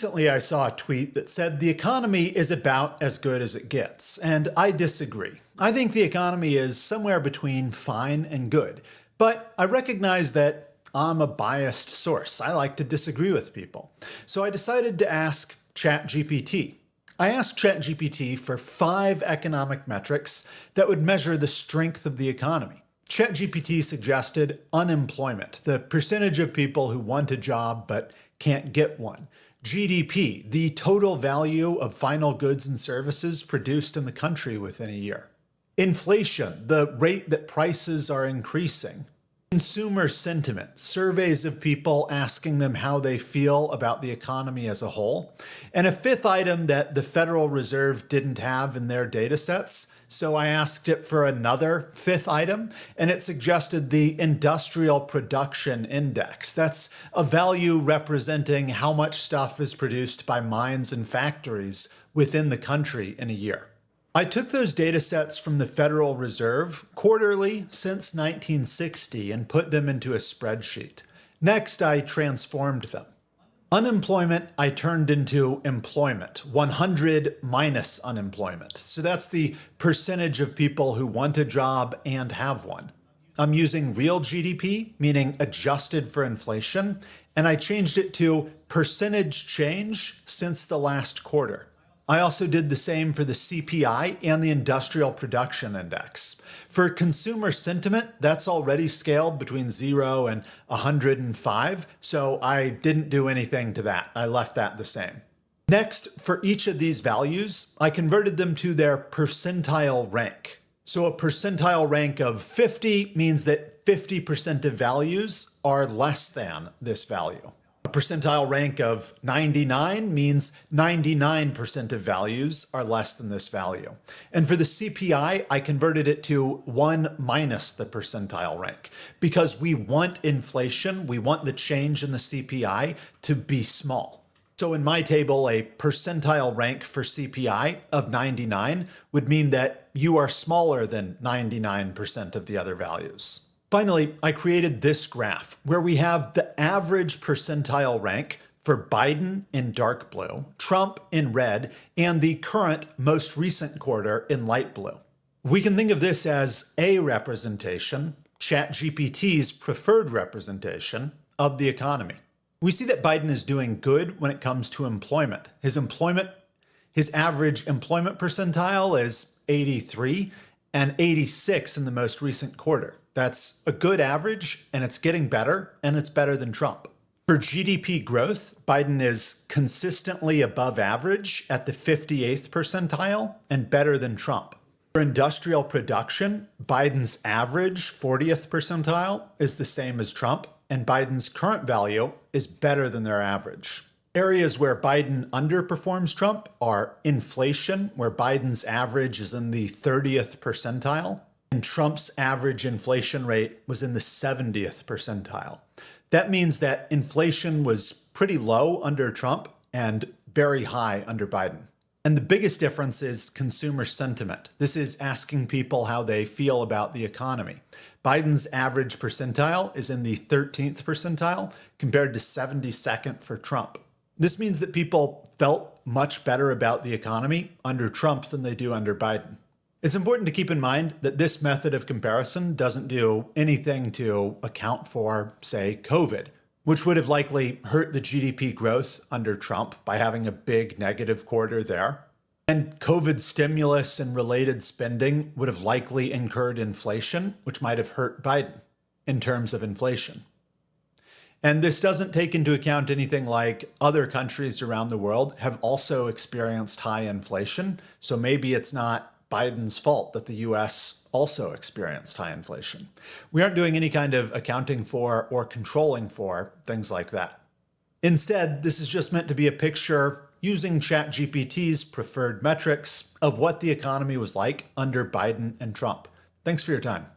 Recently, I saw a tweet that said the economy is about as good as it gets, and I disagree. I think the economy is somewhere between fine and good, but I recognize that I'm a biased source. I like to disagree with people. So I decided to ask ChatGPT. I asked ChatGPT for 5 economic metrics that would measure the strength of the economy. ChatGPT suggested unemployment, the percentage of people who want a job but can't get one. GDP, the total value of final goods and services produced in the country within a year. Inflation, the rate that prices are increasing. Consumer sentiment, surveys of people asking them how they feel about the economy as a whole. And a 5th item that the Federal Reserve didn't have in their data sets, so I asked it for another 5th item, and it suggested the Industrial Production Index. That's a value representing how much stuff is produced by mines and factories within the country in a year. I took those data sets from the Federal Reserve quarterly since 1960 and put them into a spreadsheet. Next, I transformed them. Unemployment, I turned into employment, 100 minus unemployment. So that's the percentage of people who want a job and have one. I'm using real GDP, meaning adjusted for inflation, and I changed it to percentage change since the last quarter. I also did the same for the CPI and the Industrial Production Index. For consumer sentiment, that's already scaled between 0 and 105, so I didn't do anything to that. I left that the same. Next, for each of these values, I converted them to their percentile rank. So a percentile rank of 50 means that 50% of values are less than this value. A percentile rank of 99 means 99% of values are less than this value. And for the CPI, I converted it to 1 minus the percentile rank because we want inflation, we want the change in the CPI to be small. So in my table, a percentile rank for CPI of 99 would mean that you are smaller than 99% of the other values. Finally, I created this graph where we have the average percentile rank for Biden in dark blue, Trump in red, and the current most recent quarter in light blue. We can think of this as a representation, ChatGPT's preferred representation, of the economy. We see that Biden is doing good when it comes to employment. His average employment percentile is 83 and 86 in the most recent quarter. That's a good average, and it's getting better, and it's better than Trump. For GDP growth, Biden is consistently above average at the 58th percentile and better than Trump. For industrial production, Biden's average 40th percentile is the same as Trump, and Biden's current value is better than their average. Areas where Biden underperforms Trump are inflation, where Biden's average is in the 30th percentile, and Trump's average inflation rate was in the 70th percentile. That means that inflation was pretty low under Trump and very high under Biden. And the biggest difference is consumer sentiment. This is asking people how they feel about the economy. Biden's average percentile is in the 13th percentile compared to 72nd for Trump. This means that people felt much better about the economy under Trump than they do under Biden. It's important to keep in mind that this method of comparison doesn't do anything to account for, say, COVID, which would have likely hurt the GDP growth under Trump by having a big negative quarter there. And COVID stimulus and related spending would have likely incurred inflation, which might have hurt Biden in terms of inflation. And this doesn't take into account anything like other countries around the world have also experienced high inflation, so maybe it's not Biden's fault that the US also experienced high inflation. We aren't doing any kind of accounting for or controlling for things like that. Instead, this is just meant to be a picture using ChatGPT's preferred metrics of what the economy was like under Biden and Trump. Thanks for your time.